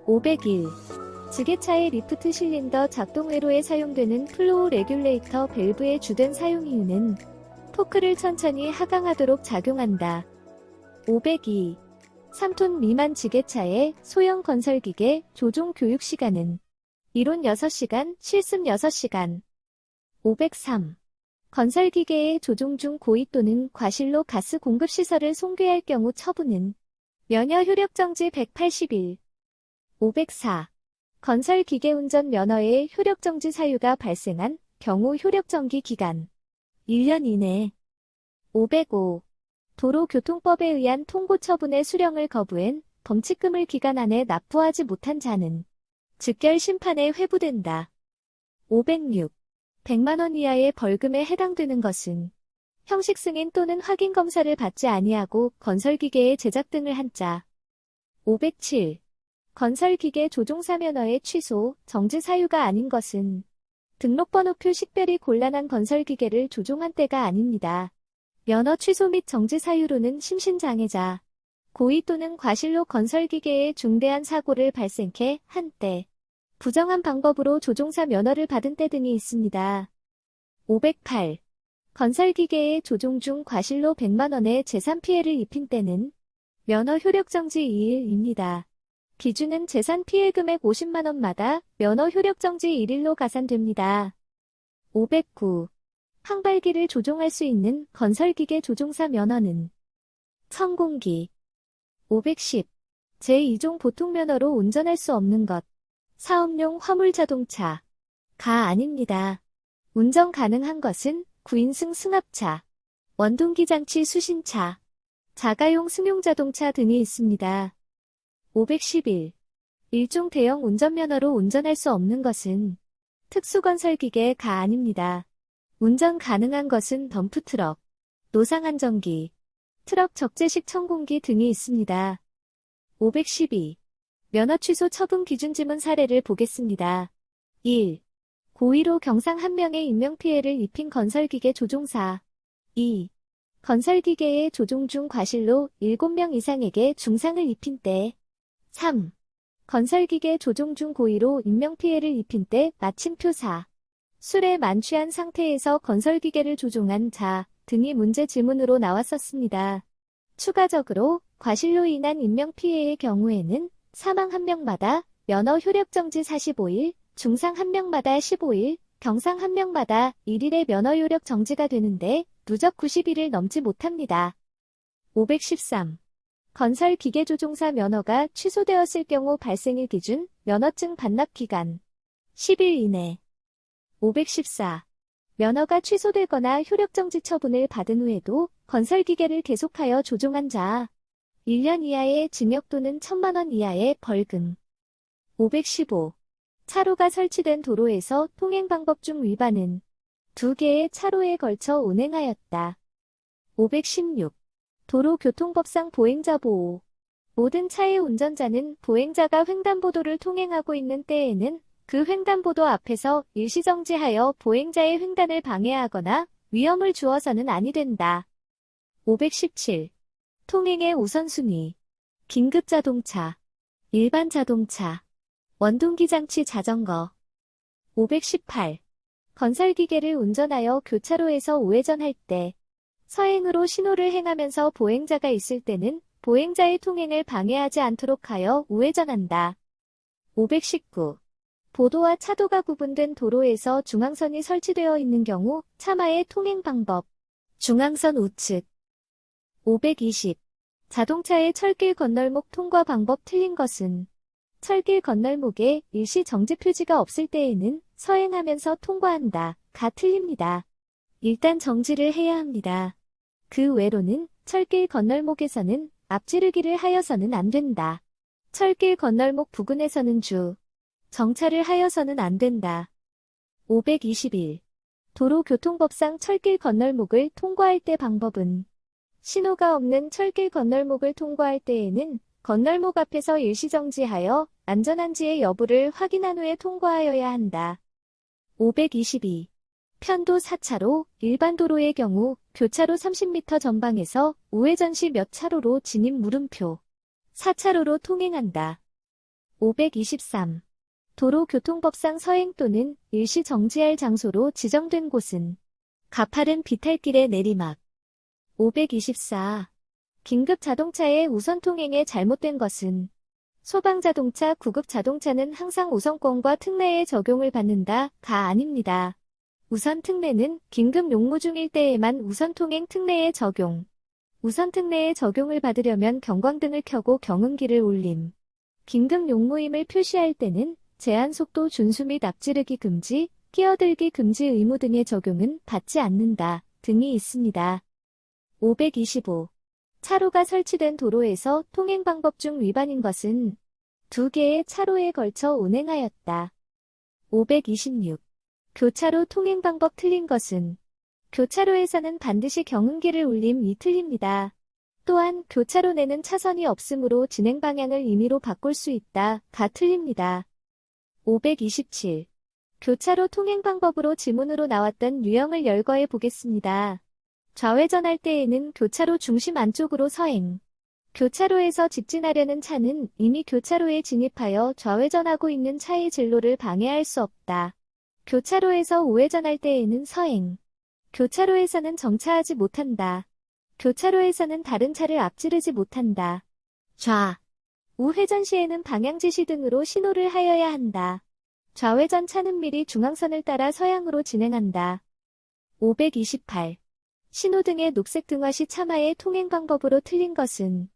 501. 지게차의 리프트 실린더 작동 회로에 사용되는 플로우 레귤레이터 밸브의 주된 사용 이유는 토크를 천천히 하강하도록 작용한다. 502. 3톤 미만 지게차의 소형 건설기계 조종 교육 시간은 이론 6시간, 실습 6시간. 503. 건설기계의 조종 중 고의 또는 과실로 가스 공급 시설을 송괴할 경우 처분은 면허 효력 정지 180일. 504. 건설기계 운전 면허의 효력 정지 사유가 발생한 경우 효력 정지 기간 1년 이내. 505. 도로교통법에 의한 통고 처분의 수령을 거부한 범칙금을 기간 안에 납부하지 못한 자는 즉결 심판에 회부된다. 506. 100만원 이하의 벌금에 해당되는 것은 형식 승인 또는 확인 검사를 받지 아니하고 건설기계의 제작 등을 한 자. 507. 건설기계 조종사 면허의 취소, 정지 사유가 아닌 것은 등록번호표 식별이 곤란한 건설기계를 조종한 때가 아닙니다. 면허 취소 및 정지 사유로는 심신장애자, 고의 또는 과실로 건설기계에 중대한 사고를 발생케 한 때, 부정한 방법으로 조종사 면허를 받은 때 등이 있습니다. 508. 건설기계의 조종 중 과실로 100만원의 재산 피해를 입힌 때는 면허 효력 정지 2일입니다. 기준은 재산 피해 금액 50만원마다 면허 효력 정지 1일로 가산됩니다. 509. 항발기를 조종할 수 있는 건설기계 조종사 면허는 천공기. 510. 제2종 보통면허로 운전할 수 없는 것. 사업용 화물자동차. 가 아닙니다. 운전 가능한 것은 9인승 승합차, 원동기 장치 수신차, 자가용 승용자동차 등이 있습니다. 511. 일종 대형 운전면허로 운전할 수 없는 것은 특수건설기계가 아닙니다. 운전 가능한 것은 덤프트럭, 노상안전기, 트럭 적재식 천공기 등이 있습니다. 512. 면허 취소 처분 기준 지문 사례를 보겠습니다. 1. 고의로 경상 1명의 인명피해를 입힌 건설기계 조종사. 2. 건설기계의 조종 중 과실로 7명 이상에게 중상을 입힌 때. 3. 건설기계 조종 중 고의로 인명피해를 입힌 때 마침표 4. 술에 만취한 상태에서 건설기계를 조종한 자 등이 문제 지문으로 나왔었습니다. 추가적으로 과실로 인한 인명피해의 경우에는 사망 1명마다 면허 효력 정지 45일, 중상 1명마다 15일, 경상 1명마다 1일의 면허 효력 정지가 되는데 누적 90일을 넘지 못합니다. 513. 건설기계조종사 면허가 취소되었을 경우 발생일 기준 면허증 반납 기간 10일 이내. 514. 면허가 취소되거나 효력정지 처분을 받은 후에도 건설기계를 계속하여 조종한 자 1년 이하의 징역 또는 1000만원 이하의 벌금. 515. 차로가 설치된 도로에서 통행방법 중 위반은 2개의 차로에 걸쳐 운행하였다. 516. 도로교통법상 보행자 보호. 모든 차의 운전자는 보행자가 횡단보도를 통행하고 있는 때에는 그 횡단보도 앞에서 일시정지하여 보행자의 횡단을 방해하거나 위험을 주어서는 아니 된다. 517. 통행의 우선순위. 긴급자동차, 일반자동차, 원동기장치 자전거. 518. 건설기계를 운전하여 교차로에서 우회전할 때 서행으로 신호를 행하면서 보행자가 있을 때는 보행자의 통행을 방해하지 않도록 하여 우회전한다. 519. 보도와 차도가 구분된 도로에서 중앙선이 설치되어 있는 경우 차마의 통행 방법. 중앙선 우측. 520. 자동차의 철길 건널목 통과 방법 틀린 것은 철길 건널목에 일시 정지 표지가 없을 때에는 서행하면서 통과한다. 가 틀립니다. 일단 정지를 해야 합니다. 그 외로는 철길 건널목에서는 앞지르기를 하여서는 안 된다. 철길 건널목 부근에서는 정차를 하여서는 안 된다. 521. 도로교통법상 철길 건널목을 통과할 때 방법은 신호가 없는 철길 건널목을 통과할 때에는 건널목 앞에서 일시정지하여 안전한지의 여부를 확인한 후에 통과하여야 한다. 522. 편도 4차로, 일반 도로의 경우 교차로 30m 전방에서 우회전 시 몇 차로로 진입 물음표 4차로로 통행한다. 523. 도로교통법상 서행 또는 일시 정지할 장소로 지정된 곳은 가파른 비탈길의 내리막. 524. 긴급 자동차의 우선 통행에 잘못된 것은 소방자동차, 구급자동차는 항상 우선권과 특례의 적용을 받는다.가 아닙니다. 우선 특례는 긴급 용무 중일 때에만 우선 통행 특례의 적용. 우선 특례의 적용을 받으려면 경광등을 켜고 경운기를 울림. 긴급 용무임을 표시할 때는 제한속도 준수 및 앞지르기 금지, 끼어들기 금지 의무 등의 적용은 받지 않는다 등이 있습니다. 525. 차로가 설치된 도로에서 통행 방법 중 위반인 것은 두 개의 차로에 걸쳐 운행하였다. 526. 교차로 통행 방법 틀린 것은 교차로에서는 반드시 경운기를 울림이 틀립니다. 또한 교차로 내는 차선이 없으므로 진행 방향을 임의로 바꿀 수 있다.가 틀립니다. 527. 교차로 통행 방법으로 지문으로 나왔던 유형을 열거해 보겠습니다. 좌회전할 때에는 교차로 중심 안쪽으로 서행. 교차로에서 직진하려는 차는 이미 교차로에 진입하여 좌회전하고 있는 차의 진로를 방해할 수 없다. 교차로에서 우회전할 때에는 서행. 교차로에서는 정차하지 못한다. 교차로에서는 다른 차를 앞지르지 못한다. 좌, 우회전 시에는 방향 지시 등으로 신호를 하여야 한다. 좌회전 차는 미리 중앙선을 따라 서양으로 진행한다. 528. 신호등의 녹색 등화 시 차마의 통행 방법으로 틀린 것은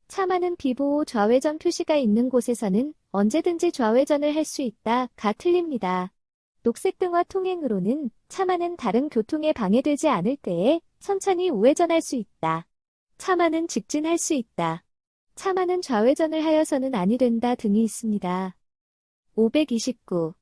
차마는 비보호 좌회전 표시가 있는 곳에서는 언제든지 좌회전을 할 수 있다.가 틀립니다. 녹색 등화 통행으로는 차마는 다른 교통에 방해되지 않을 때에 천천히 우회전할 수 있다. 차마는 직진할 수 있다. 차마는 좌회전을 하여서는 아니 된다 등이 있습니다. 529.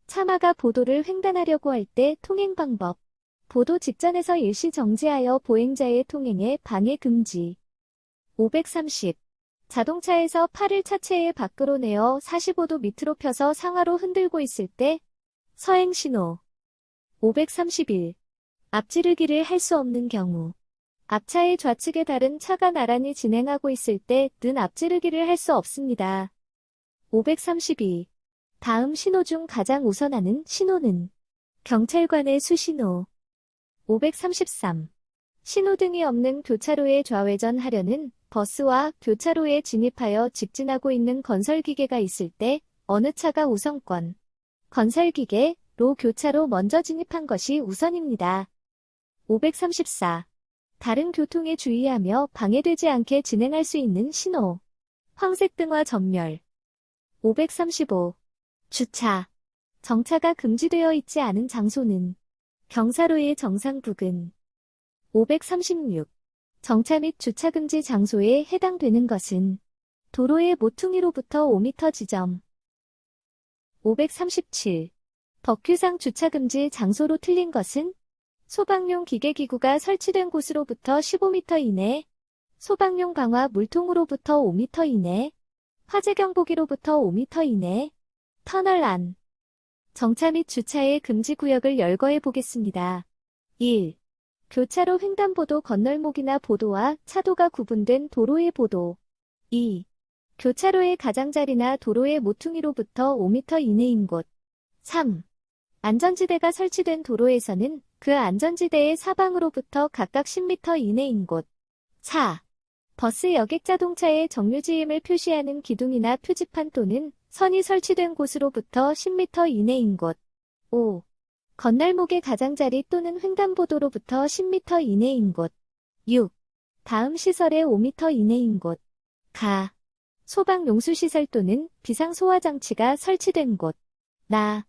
차마가 보도를 횡단하려고 할 때 통행 방법. 보도 직전에서 일시 정지하여 보행자의 통행에 방해 금지. 530. 자동차에서 팔을 차체의 밖으로 내어 45도 밑으로 펴서 상하로 흔들고 있을 때 서행 신호. 531. 앞지르기를 할 수 없는 경우. 앞차의 좌측에 다른 차가 나란히 진행하고 있을 때는 앞지르기를 할 수 없습니다. 532. 다음 신호 중 가장 우선하는 신호는 경찰관의 수신호. 533. 신호등이 없는 교차로에 좌회전하려는 버스와 교차로에 진입하여 직진하고 있는 건설기계가 있을 때 어느 차가 우선권. 건설기계로 교차로 먼저 진입한 것이 우선입니다. 534. 다른 교통에 주의하며 방해되지 않게 진행할 수 있는 신호. 황색 등화 전멸. 535. 주차. 정차가 금지되어 있지 않은 장소는 경사로의 정상 부근. 536. 정차 및 주차 금지 장소에 해당되는 것은 도로의 모퉁이로부터 5m 지점. 537. 법규상 주차 금지 장소로 틀린 것은 소방용 기계기구가 설치된 곳으로부터 15m 이내, 소방용 방화 물통으로부터 5m 이내, 화재경보기로부터 5m 이내, 터널 안. 정차 및 주차의 금지 구역을 열거해 보겠습니다. 1. 교차로 횡단보도 건널목이나 보도와 차도가 구분된 도로의 보도. 2. 교차로의 가장자리나 도로의 모퉁이로부터 5m 이내인 곳. 3. 안전지대가 설치된 도로에서는 그 안전지대의 사방으로부터 각각 10m 이내인 곳. 4. 버스 여객 자동차의 정류지임을 표시하는 기둥이나 표지판 또는 선이 설치된 곳으로부터 10m 이내인 곳. 5. 건널목의 가장자리 또는 횡단보도로부터 10m 이내인 곳. 6. 다음 시설의 5m 이내인 곳. 가. 소방용수시설 또는 비상소화장치가 설치된 곳. 나.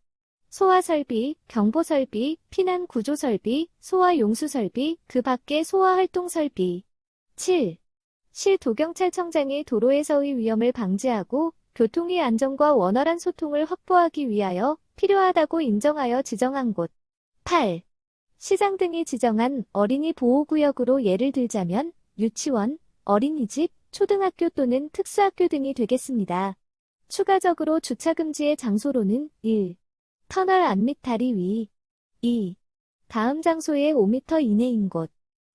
소화설비, 경보설비, 피난구조설비, 소화용수설비, 그 밖의 소화활동설비. 7. 시 도경찰청장이 도로에서의 위험을 방지하고 교통의 안전과 원활한 소통을 확보하기 위하여 필요하다고 인정하여 지정한 곳. 8. 시장 등이 지정한 어린이 보호구역으로 예를 들자면 유치원, 어린이집, 초등학교 또는 특수학교 등이 되겠습니다. 추가적으로 주차금지의 장소로는 1. 터널 안 및 다리 위. 2. 다음 장소의 5m 이내인 곳.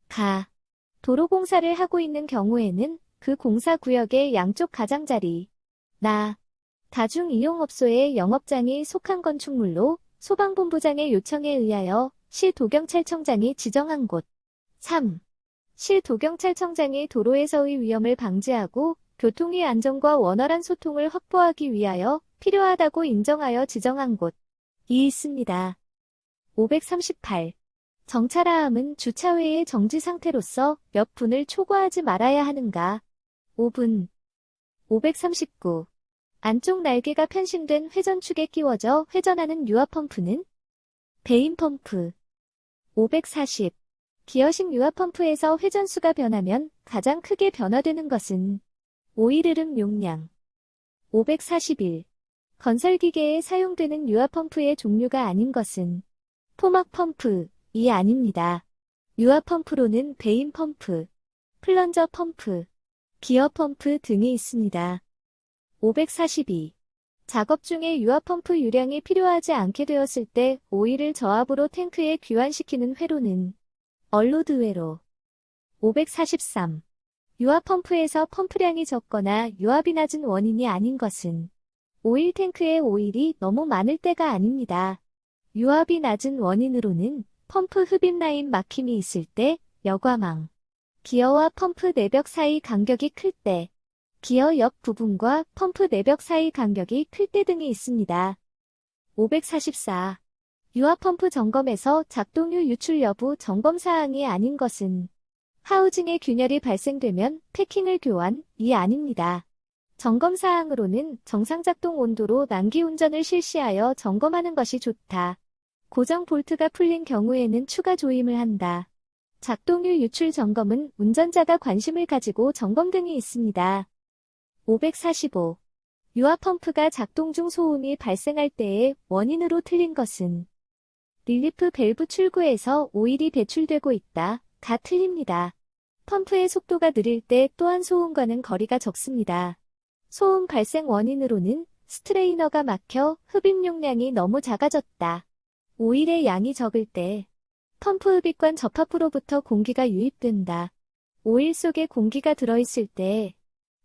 가. 도로 공사를 하고 있는 경우에는 그 공사 구역의 양쪽 가장자리. 나. 다중이용업소의 영업장이 속한 건축물로 소방본부장의 요청에 의하여 시도경찰청장이 지정한 곳. 3. 시도경찰청장이 도로에서의 위험을 방지하고 교통의 안전과 원활한 소통을 확보하기 위하여 필요하다고 인정하여 지정한 곳이 있습니다. 538. 정차라함은 주차 외의 정지 상태로서 몇 분을 초과하지 말아야 하는가? 5분. 539. 안쪽 날개가 편심된 회전축에 끼워져 회전하는 유압펌프는 배임펌프. 540. 기어식 유압펌프에서 회전수가 변하면 가장 크게 변화되는 것은 오일흐름 용량. 541. 건설기계에 사용되는 유압펌프의 종류가 아닌 것은 포막펌프이 아닙니다. 유압펌프로는 배임펌프, 플런저 펌프, 기어펌프 등이 있습니다. 542. 작업 중에 유압펌프 유량이 필요하지 않게 되었을 때 오일을 저압으로 탱크에 귀환시키는 회로는 얼로드 회로. 543. 유압펌프에서 펌프량이 적거나 유압이 낮은 원인이 아닌 것은 오일 탱크에 오일이 너무 많을 때가 아닙니다. 유압이 낮은 원인으로는 펌프 흡입 라인 막힘이 있을 때, 여과망, 기어와 펌프 내벽 사이 간격이 클 때, 기어 옆 부분과 펌프 내벽 사이 간격이 클 때 등이 있습니다. 544. 유압펌프 점검에서 작동유 유출 여부 점검 사항이 아닌 것은 하우징에 균열이 발생되면 패킹을 교환이 아닙니다. 점검 사항으로는 정상 작동 온도로 난기 운전을 실시하여 점검하는 것이 좋다. 고정 볼트가 풀린 경우에는 추가 조임을 한다. 작동유 유출 점검은 운전자가 관심을 가지고 점검 등이 있습니다. 545. 유압펌프가 작동 중 소음이 발생할 때의 원인으로 틀린 것은 릴리프 밸브 출구에서 오일이 배출되고 있다. 가 틀립니다. 펌프의 속도가 느릴 때 또한 소음과는 거리가 적습니다. 소음 발생 원인으로는 스트레이너가 막혀 흡입 용량이 너무 작아졌다. 오일의 양이 적을 때 펌프 흡입관 접합부로부터 공기가 유입된다. 오일 속에 공기가 들어있을 때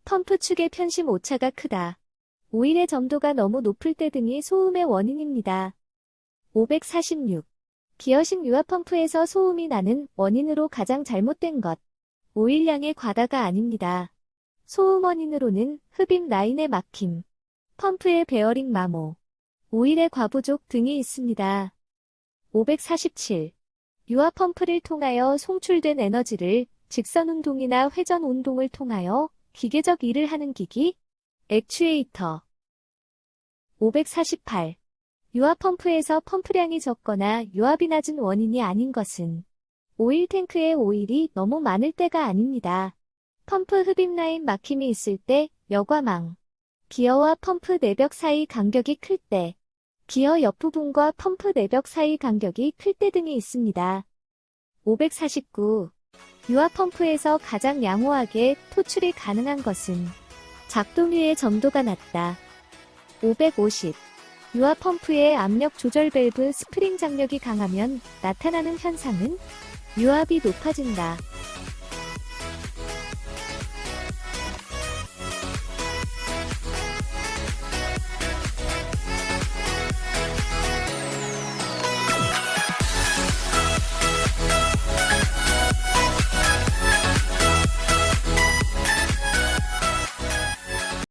펌프 축의 편심 오차가 크다. 오일의 점도가 너무 높을 때 등이 소음의 원인입니다. 546. 기어식 유압펌프에서 소음이 나는 원인으로 가장 잘못된 것. 오일량의 과다가 아닙니다. 소음 원인으로는 흡입 라인의 막힘, 펌프의 베어링 마모, 오일의 과부족 등이 있습니다. 547. 유압펌프를 통하여 송출된 에너지를 직선 운동이나 회전 운동을 통하여 기계적 일을 하는 기기, 액추에이터. 548. 유압펌프에서 펌프량이 적거나 유압이 낮은 원인이 아닌 것은 오일 탱크에 오일이 너무 많을 때가 아닙니다. 펌프 흡입 라인 막힘이 있을 때, 여과망, 기어와 펌프 내벽 사이 간격이 클 때, 기어 옆부분과 펌프 내벽 사이 간격이 클 때 등이 있습니다. 549. 유압펌프에서 가장 양호하게 토출이 가능한 것은 작동유의 점도가 낮다. 550. 유압펌프의 압력 조절 밸브 스프링 장력이 강하면 나타나는 현상은 유압이 높아진다.